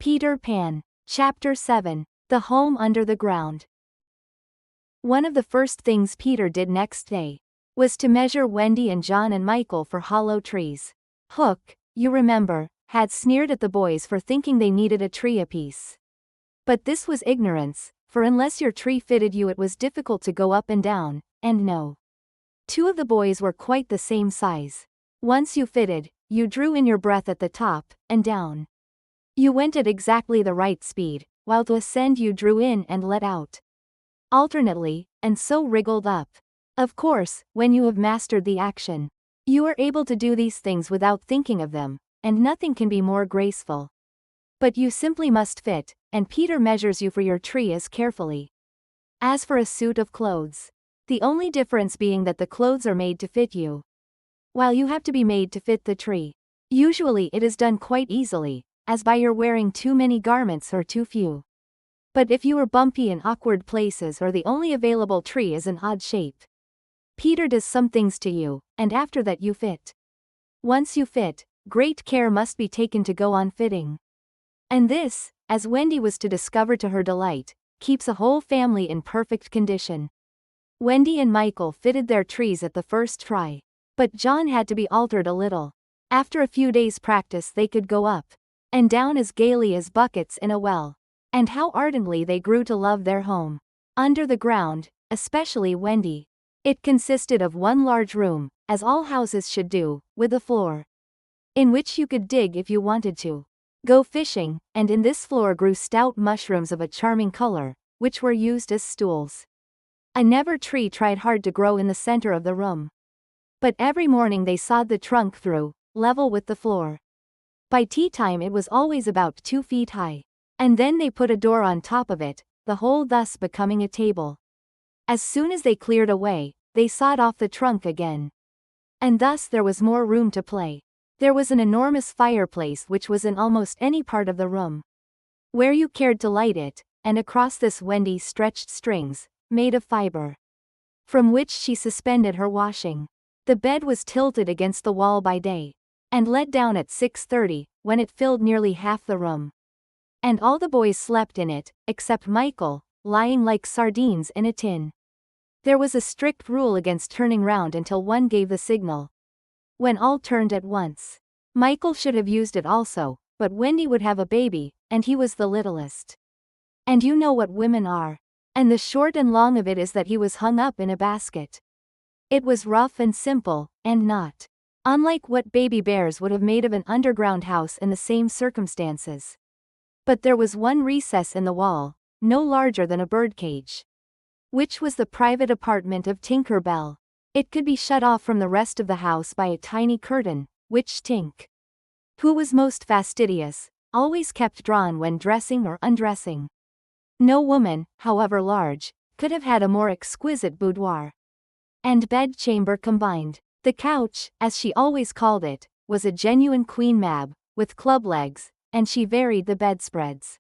Peter Pan. Chapter 7. The Home Under the Ground. One of the first things Peter did next day was to measure Wendy and John and Michael for hollow trees. Hook, you remember, had sneered at the boys for thinking they needed a tree apiece. But this was ignorance, for unless your tree fitted you it was difficult to go up and down, and no. Two of the boys were quite the same size. Once you fitted, you drew in your breath at the top, and down. You went at exactly the right speed, while to ascend you drew in and let out. Alternately, and so wriggled up. Of course, when you have mastered the action, you are able to do these things without thinking of them, and nothing can be more graceful. But you simply must fit, and Peter measures you for your tree as carefully as for a suit of clothes. The only difference being that the clothes are made to fit you, while you have to be made to fit the tree. Usually it is done quite easily, as by your wearing too many garments or too few. But if you are bumpy in awkward places or the only available tree is an odd shape, Peter does some things to you, and after that you fit. Once you fit, great care must be taken to go on fitting. And this, as Wendy was to discover to her delight, keeps a whole family in perfect condition. Wendy and Michael fitted their trees at the first try, but John had to be altered a little. After a few days' practice they could go up and down as gaily as buckets in a well. And how ardently they grew to love their home under the ground, especially Wendy. It consisted of one large room, as all houses should do, with a floor in which you could dig if you wanted to go fishing, and in this floor grew stout mushrooms of a charming color, which were used as stools. A never tree tried hard to grow in the center of the room, but every morning they sawed the trunk through, level with the floor. By tea time it was always about 2 feet high. And then they put a door on top of it, the whole thus becoming a table. As soon as they cleared away, they sawed off the trunk again. And thus there was more room to play. There was an enormous fireplace which was in almost any part of the room where you cared to light it, and across this Wendy stretched strings, made of fiber, from which she suspended her washing. The bed was tilted against the wall by day, and let down at 6:30, when it filled nearly half the room. And all the boys slept in it, except Michael, lying like sardines in a tin. There was a strict rule against turning round until one gave the signal. When all turned at once, Michael should have used it also, but Wendy would have a baby, and he was the littlest. And you know what women are. And the short and long of it is that he was hung up in a basket. It was rough and simple, and not unlike what baby bears would have made of an underground house in the same circumstances. But there was one recess in the wall, no larger than a birdcage, which was the private apartment of Tinker Bell. It could be shut off from the rest of the house by a tiny curtain, which Tink, who was most fastidious, always kept drawn when dressing or undressing. No woman, however large, could have had a more exquisite boudoir and bedchamber combined. The couch, as she always called it, was a genuine Queen Mab, with club legs, and she varied the bedspreads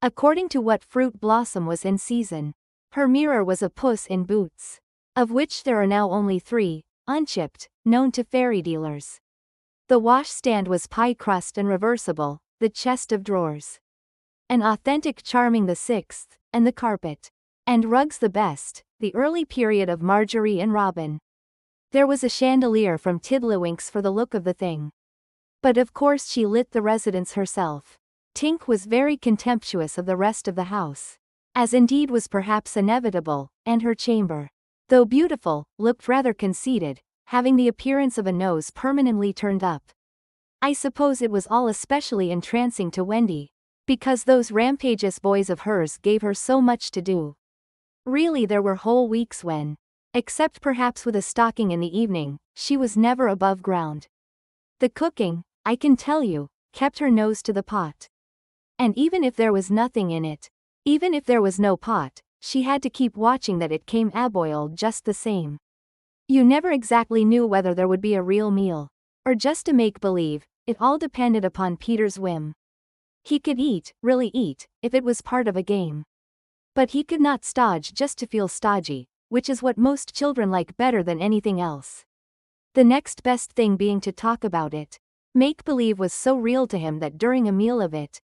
according to what fruit blossom was in season. Her mirror was a Puss in Boots, of which there are now only 3, unchipped, known to fairy dealers. The washstand was pie crust and reversible, the chest of drawers an authentic charming the 6th, and the carpet and rugs the best, the early period of Marjorie and Robin. There was a chandelier from Tiddlywinks for the look of the thing. But of course she lit the residence herself. Tink was very contemptuous of the rest of the house, as indeed was perhaps inevitable, and her chamber, though beautiful, looked rather conceited, having the appearance of a nose permanently turned up. I suppose it was all especially entrancing to Wendy, because those rampageous boys of hers gave her so much to do. Really there were whole weeks when, except perhaps with a stocking in the evening, she was never above ground. The cooking, I can tell you, kept her nose to the pot. And even if there was nothing in it, even if there was no pot, she had to keep watching that it came aboiled just the same. You never exactly knew whether there would be a real meal, or just a make-believe. It all depended upon Peter's whim. He could eat, really eat, if it was part of a game. But he could not stodge just to feel stodgy, which is what most children like better than anything else. The next best thing being to talk about it. Make-believe was so real to him that during a meal of it,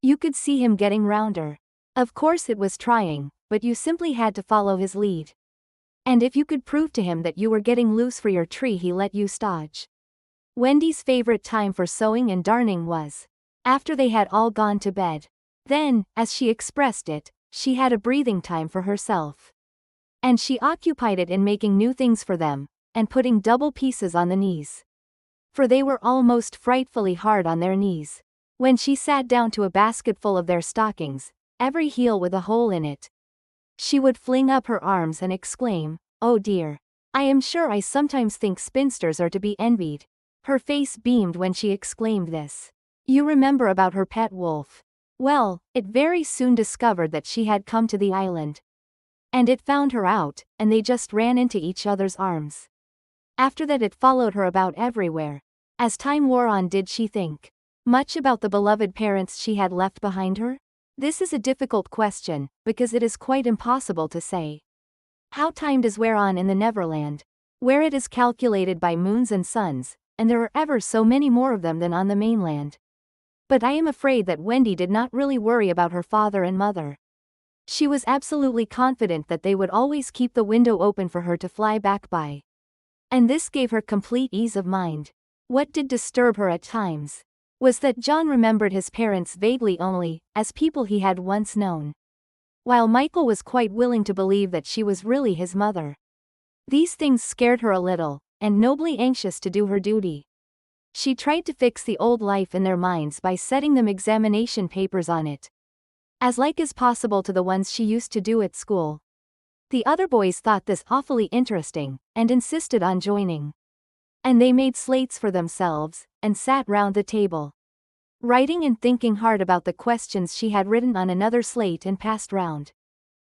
You could see him getting rounder. Of course it was trying, but you simply had to follow his lead. And if you could prove to him that you were getting loose for your tree, he let you stodge. Wendy's favorite time for sewing and darning was after they had all gone to bed. Then, as she expressed it, she had a breathing time for herself. And she occupied it in making new things for them, and putting double pieces on the knees. For they were almost frightfully hard on their knees. When she sat down to a basket full of their stockings, every heel with a hole in it, she would fling up her arms and exclaim, "Oh dear. I am sure I sometimes think spinsters are to be envied." Her face beamed when she exclaimed this. You remember about her pet wolf? Well, it very soon discovered that she had come to the island. And it found her out, and they just ran into each other's arms. After that it followed her about everywhere. As time wore on, did she think much about the beloved parents she had left behind her? This is a difficult question, because it is quite impossible to say. How time does wear on in the Neverland, where it is calculated by moons and suns, and there are ever so many more of them than on the mainland. But I am afraid that Wendy did not really worry about her father and mother. She was absolutely confident that they would always keep the window open for her to fly back by. And this gave her complete ease of mind. What did disturb her at times was that John remembered his parents vaguely only as people he had once known, while Michael was quite willing to believe that she was really his mother. These things scared her a little, and nobly anxious to do her duty, she tried to fix the old life in their minds by setting them examination papers on it, as like as possible to the ones she used to do at school. The other boys thought this awfully interesting, and insisted on joining. And they made slates for themselves, and sat round the table, writing and thinking hard about the questions she had written on another slate and passed round.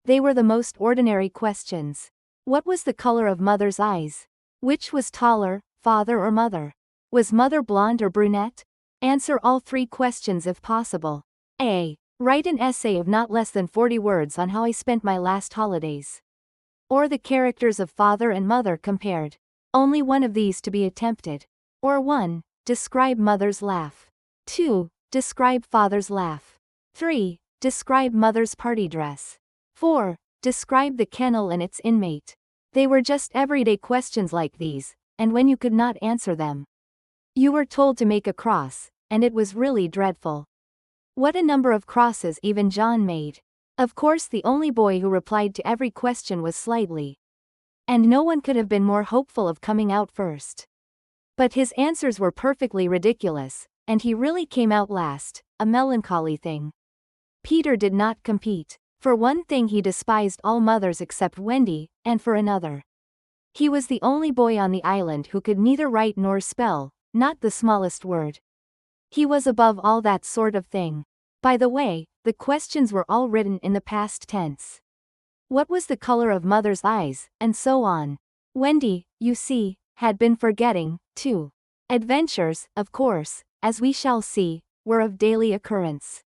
They were the most ordinary questions. What was the color of mother's eyes? Which was taller, father or mother? Was mother blonde or brunette? Answer all three questions if possible. A. Write an essay of not less than 40 words on how I spent my last holidays. Or the characters of father and mother compared. Only one of these to be attempted. Or 1. Describe mother's laugh. 2. Describe father's laugh. 3. Describe mother's party dress. 4. Describe the kennel and its inmate. They were just everyday questions like these, and when you could not answer them, you were told to make a cross, and it was really dreadful. What a number of crosses even John made. Of course the only boy who replied to every question was Slightly. And no one could have been more hopeful of coming out first. But his answers were perfectly ridiculous, and he really came out last, a melancholy thing. Peter did not compete. For one thing, he despised all mothers except Wendy, and for another, he was the only boy on the island who could neither write nor spell, not the smallest word. He was above all that sort of thing. By the way, the questions were all written in the past tense. What was the color of mother's eyes, and so on. Wendy, you see, had been forgetting, too. Adventures, of course, as we shall see, were of daily occurrence.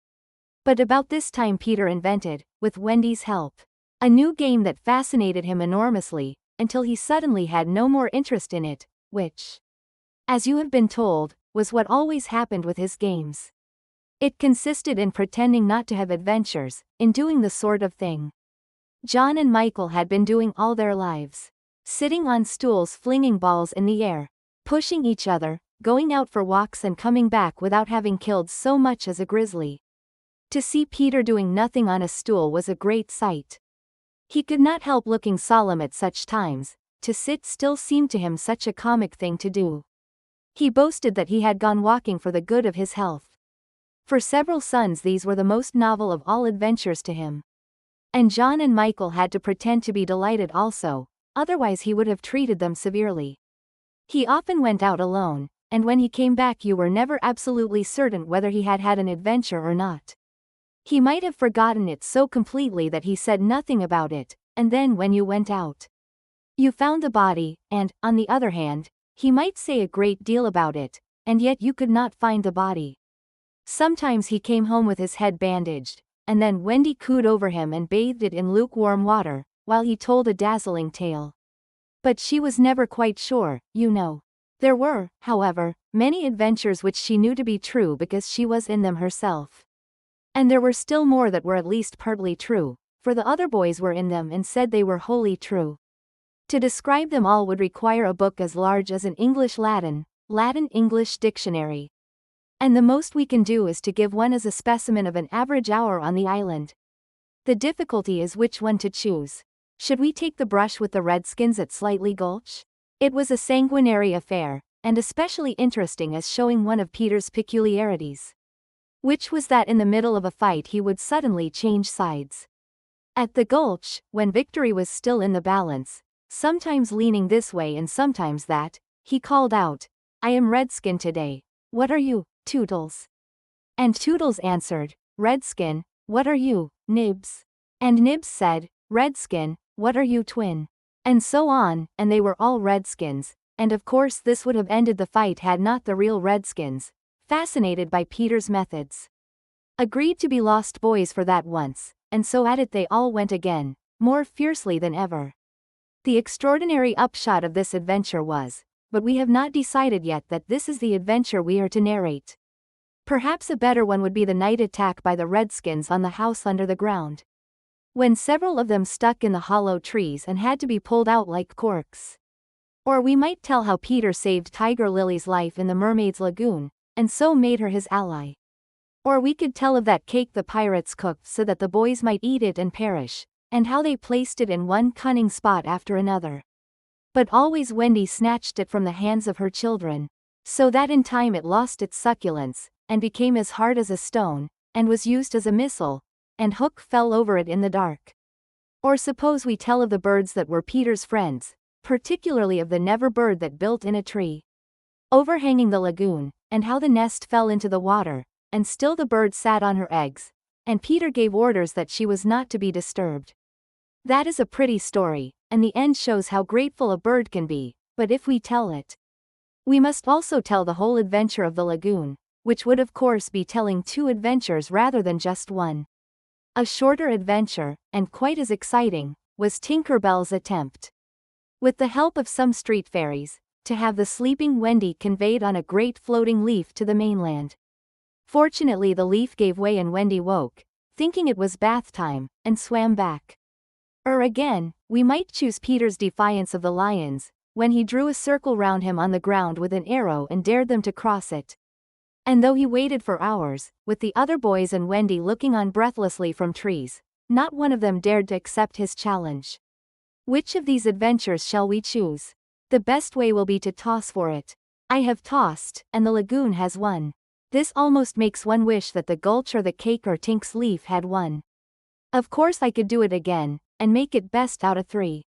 But about this time Peter invented, with Wendy's help, a new game that fascinated him enormously, until he suddenly had no more interest in it, which, as you have been told, was what always happened with his games. It consisted in pretending not to have adventures, in doing the sort of thing John and Michael had been doing all their lives. Sitting on stools, flinging balls in the air, pushing each other, going out for walks and coming back without having killed so much as a grizzly. To see Peter doing nothing on a stool was a great sight. He could not help looking solemn at such times. To sit still seemed to him such a comic thing to do. He boasted that he had gone walking for the good of his health. For several suns these were the most novel of all adventures to him. And John and Michael had to pretend to be delighted also, otherwise he would have treated them severely. He often went out alone, and when he came back you were never absolutely certain whether he had had an adventure or not. He might have forgotten it so completely that he said nothing about it, and then when you went out, you found the body, and, on the other hand, he might say a great deal about it, and yet you could not find the body. Sometimes he came home with his head bandaged, and then Wendy cooed over him and bathed it in lukewarm water, while he told a dazzling tale. But she was never quite sure, you know. There were, however, many adventures which she knew to be true because she was in them herself. And there were still more that were at least partly true, for the other boys were in them and said they were wholly true. To describe them all would require a book as large as an English-Latin-English dictionary. And the most we can do is to give one as a specimen of an average hour on the island. The difficulty is which one to choose. Should we take the brush with the Redskins at Slightly Gulch? It was a sanguinary affair, and especially interesting as showing one of Peter's peculiarities. Which was that in the middle of a fight he would suddenly change sides. At the Gulch, when victory was still in the balance, sometimes leaning this way and sometimes that, he called out, "I am Redskin today. What are you, Toodles?" And Toodles answered, "Redskin, what are you, Nibs?" And Nibs said, "Redskin, what are you, Twin?" And so on, and they were all Redskins, and of course this would have ended the fight had not the real Redskins, fascinated by Peter's methods, agreed to be lost boys for that once, and so at it they all went again, more fiercely than ever. The extraordinary upshot of this adventure was, but we have not decided yet that this is the adventure we are to narrate. Perhaps a better one would be the night attack by the Redskins on the house under the ground, when several of them stuck in the hollow trees and had to be pulled out like corks. Or we might tell how Peter saved Tiger Lily's life in the Mermaid's Lagoon, and so made her his ally. Or we could tell of that cake the pirates cooked so that the boys might eat it and perish, and how they placed it in one cunning spot after another. But always Wendy snatched it from the hands of her children, so that in time it lost its succulence, and became as hard as a stone, and was used as a missile, and Hook fell over it in the dark. Or suppose we tell of the birds that were Peter's friends, particularly of the never bird that built in a tree overhanging the lagoon, and how the nest fell into the water, and still the bird sat on her eggs, and Peter gave orders that she was not to be disturbed. That is a pretty story, and the end shows how grateful a bird can be, but if we tell it, we must also tell the whole adventure of the lagoon, which would of course be telling two adventures rather than just one. A shorter adventure, and quite as exciting, was Tinker Bell's attempt, with the help of some street fairies, to have the sleeping Wendy conveyed on a great floating leaf to the mainland. Fortunately the leaf gave way and Wendy woke, thinking it was bath time, and swam back. Or again, we might choose Peter's defiance of the lions, when he drew a circle round him on the ground with an arrow and dared them to cross it. And though he waited for hours, with the other boys and Wendy looking on breathlessly from trees, not one of them dared to accept his challenge. Which of these adventures shall we choose? The best way will be to toss for it. I have tossed, and the lagoon has won. This almost makes one wish that the Gulch or the cake or Tink's leaf had won. Of course I could do it again, and make it best out of 3.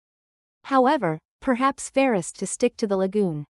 However, perhaps fairest to stick to the lagoon.